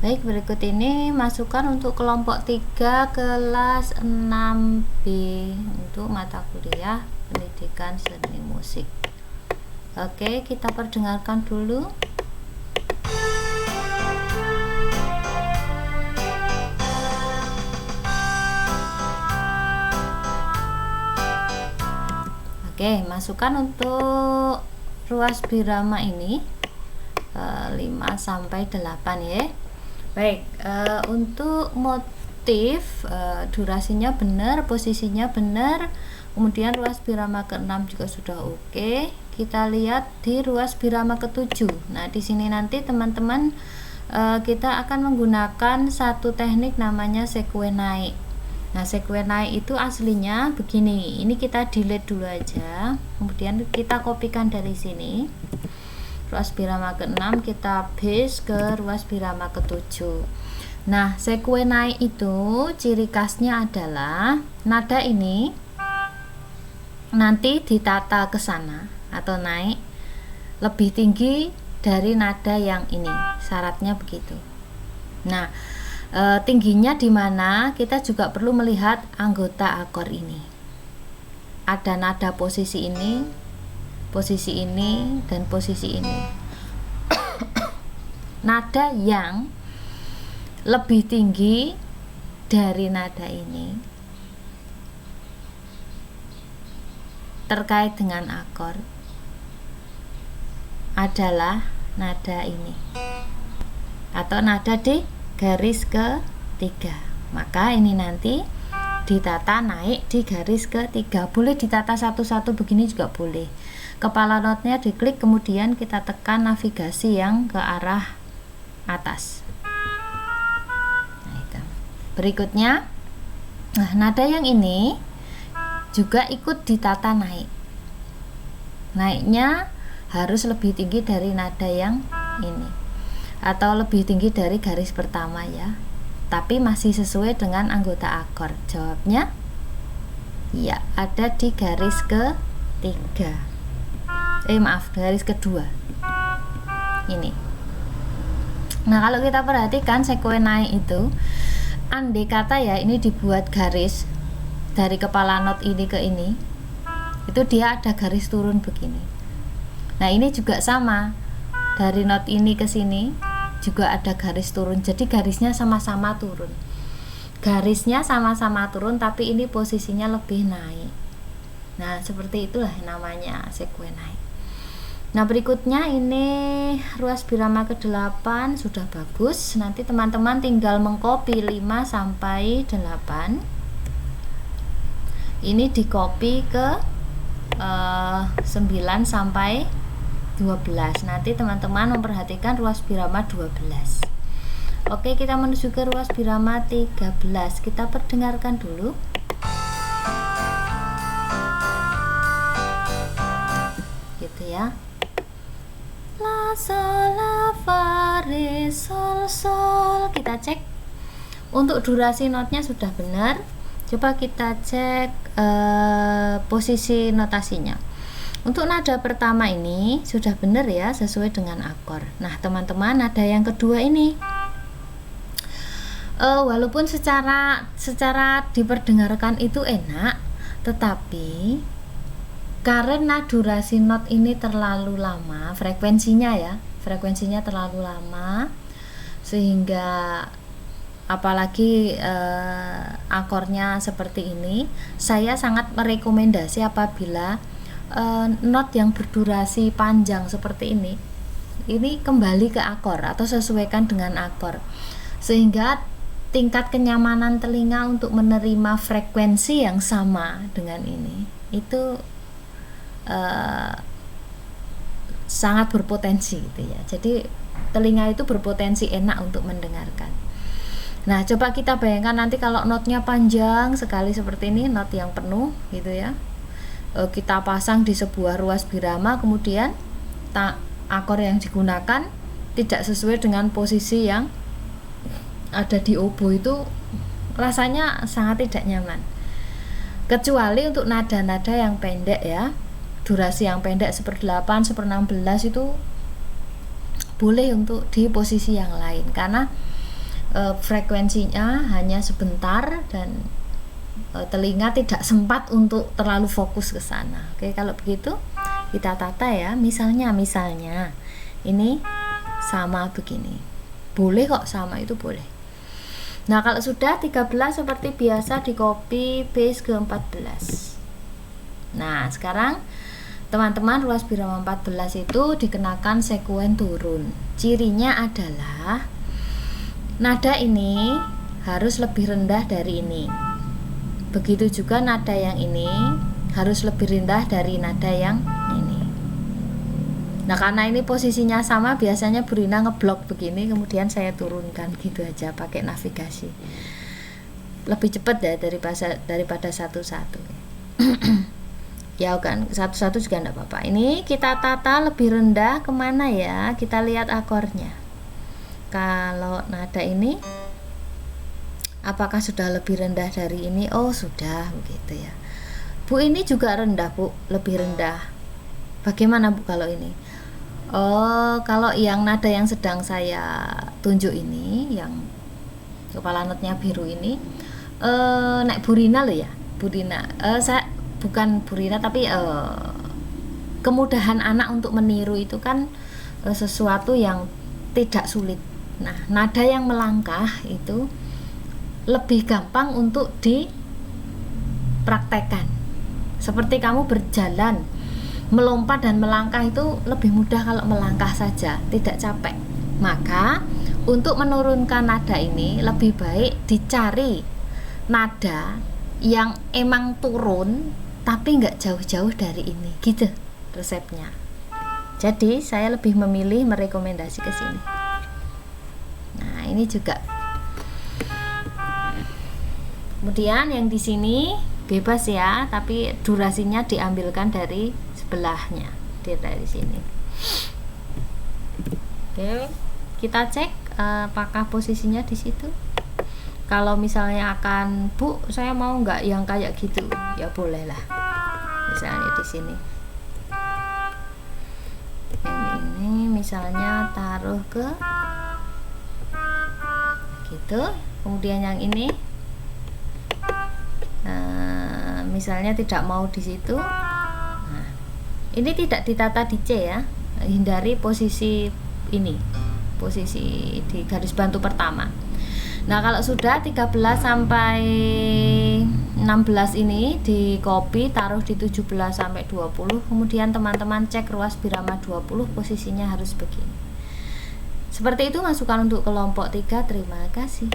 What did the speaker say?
Baik, berikut ini masukan untuk kelompok 3 kelas 6B untuk mata kuliah pendidikan seni musik. Oke, kita perdengarkan dulu. Oke, masukan untuk ruas birama ini 5 sampai 8 ya. Baik, untuk motif durasinya benar, posisinya benar, kemudian ruas birama ke-6 juga sudah oke. Kita lihat di ruas birama ke-7. Nah, di sini nanti teman-teman kita akan menggunakan satu teknik namanya sekuen naik. Nah, sekuen naik itu aslinya begini. Ini kita delete dulu aja. Kemudian kita kopikan dari sini. Ruas birama ke-6 kita paste ke ruas birama ke-7. Nah, sekuen naik itu ciri khasnya adalah nada ini nanti ditata ke sana atau naik lebih tinggi dari nada yang ini. Syaratnya begitu. Nah, tingginya di mana kita juga perlu melihat anggota akor ini. Ada nada posisi ini, dan posisi ini. Nada yang lebih tinggi dari nada ini terkait dengan akor adalah nada ini atau nada di garis ketiga. Maka ini nanti ditata naik di garis ketiga. Boleh ditata satu-satu begini juga boleh. Kepala notnya diklik, kemudian kita tekan navigasi yang ke arah atas. Nah, itu. Berikutnya, nah, nada yang ini juga ikut ditata naik. Naiknya harus lebih tinggi dari nada yang ini, atau lebih tinggi dari garis pertama ya. Tapi masih sesuai dengan anggota akor. Jawabnya ya, ada di garis ketiga. Garis kedua ini. Nah, kalau kita perhatikan sekuen naik itu, andai kata ya ini dibuat garis dari kepala not ini ke ini, itu dia ada garis turun begini. Nah, ini juga sama, dari not ini ke sini juga ada garis turun. Jadi garisnya sama-sama turun. Garisnya sama-sama turun, tapi ini posisinya lebih naik. Nah, seperti itulah namanya sekuen naik. Nah, berikutnya ini ruas birama ke-8 sudah bagus. Nanti teman-teman tinggal mengcopy 5 sampai 8. Ini dikopi ke 9 sampai 12. Nanti teman-teman memperhatikan ruas birama 12. Oke, kita menuju ke ruas birama 13. Kita perdengarkan dulu. Gitu ya. La sol la fa re sol sol. Kita cek untuk durasi notnya sudah benar. Coba kita cek posisi notasinya. Untuk nada pertama ini sudah benar ya, sesuai dengan akor. Nah, teman-teman, nada yang kedua ini walaupun secara diperdengarkan itu enak, tetapi karena durasi not ini terlalu lama, frekuensinya terlalu lama, sehingga apalagi akornya seperti ini, saya sangat merekomendasi apabila not yang berdurasi panjang seperti ini kembali ke akor atau sesuaikan dengan akor, sehingga tingkat kenyamanan telinga untuk menerima frekuensi yang sama dengan ini itu sangat berpotensi gitu ya. Jadi telinga itu berpotensi enak untuk mendengarkan. Nah, coba kita bayangkan nanti kalau notnya panjang sekali seperti ini, not yang penuh gitu ya. Kita pasang di sebuah ruas birama, kemudian akor yang digunakan tidak sesuai dengan posisi yang ada di oboe, itu rasanya sangat tidak nyaman. Kecuali untuk nada-nada yang pendek ya, durasi yang pendek 1/8, 1/16 itu boleh untuk di posisi yang lain, karena frekuensinya hanya sebentar dan telinga tidak sempat untuk terlalu fokus ke sana. Oke, kalau begitu kita tata ya. Misalnya ini sama begini. Boleh kok, sama itu boleh. Nah, kalau sudah 13 seperti biasa di copy paste ke 14. Nah, sekarang teman-teman ruas birama 14 itu dikenakan sekuen turun. Cirinya adalah nada ini harus lebih rendah dari ini. Begitu juga nada yang ini harus lebih rendah dari nada yang ini. Nah, karena ini posisinya sama, biasanya Bu Rina ngeblok begini, kemudian saya turunkan gitu aja pakai navigasi. Lebih cepat ya daripada satu-satu. Ya kan, satu-satu juga enggak apa-apa. Ini kita tata lebih rendah kemana ya? Kita lihat akornya. Kalau nada ini apakah sudah lebih rendah dari ini? Oh, sudah, begitu ya. Bu, ini juga rendah, Bu, lebih rendah. Bagaimana, Bu, kalau ini? Oh, kalau yang nada yang sedang saya tunjuk ini, yang kepala notnya biru ini, naik Bu Rina loh ya, Bu Rina. Saya bukan Bu Rina, tapi kemudahan anak untuk meniru itu kan sesuatu yang tidak sulit. Nah, nada yang melangkah itu lebih gampang untuk dipraktekkan. Seperti kamu berjalan, melompat dan melangkah itu lebih mudah kalau melangkah saja, tidak capek. Maka untuk menurunkan nada ini lebih baik dicari nada yang emang turun tapi nggak jauh-jauh dari ini, gitu resepnya. Jadi saya lebih memilih merekomendasi ke sini. Nah, ini juga. Kemudian yang di sini bebas ya, tapi durasinya diambilkan dari sebelahnya, dari sini. Oke, kita cek apakah posisinya di situ. Kalau misalnya akan, Bu, saya mau nggak yang kayak gitu, ya bolehlah. Misalnya di sini. Yang ini misalnya taruh ke gitu. Kemudian yang ini misalnya tidak mau di situ. Nah, ini tidak ditata di C ya. Hindari posisi ini, posisi di garis bantu pertama. Nah, kalau sudah 13 sampai 16 ini di copy, taruh di 17 sampai 20, kemudian teman-teman cek ruas birama 20, posisinya harus begini. Seperti itu masukan untuk kelompok 3. Terima kasih.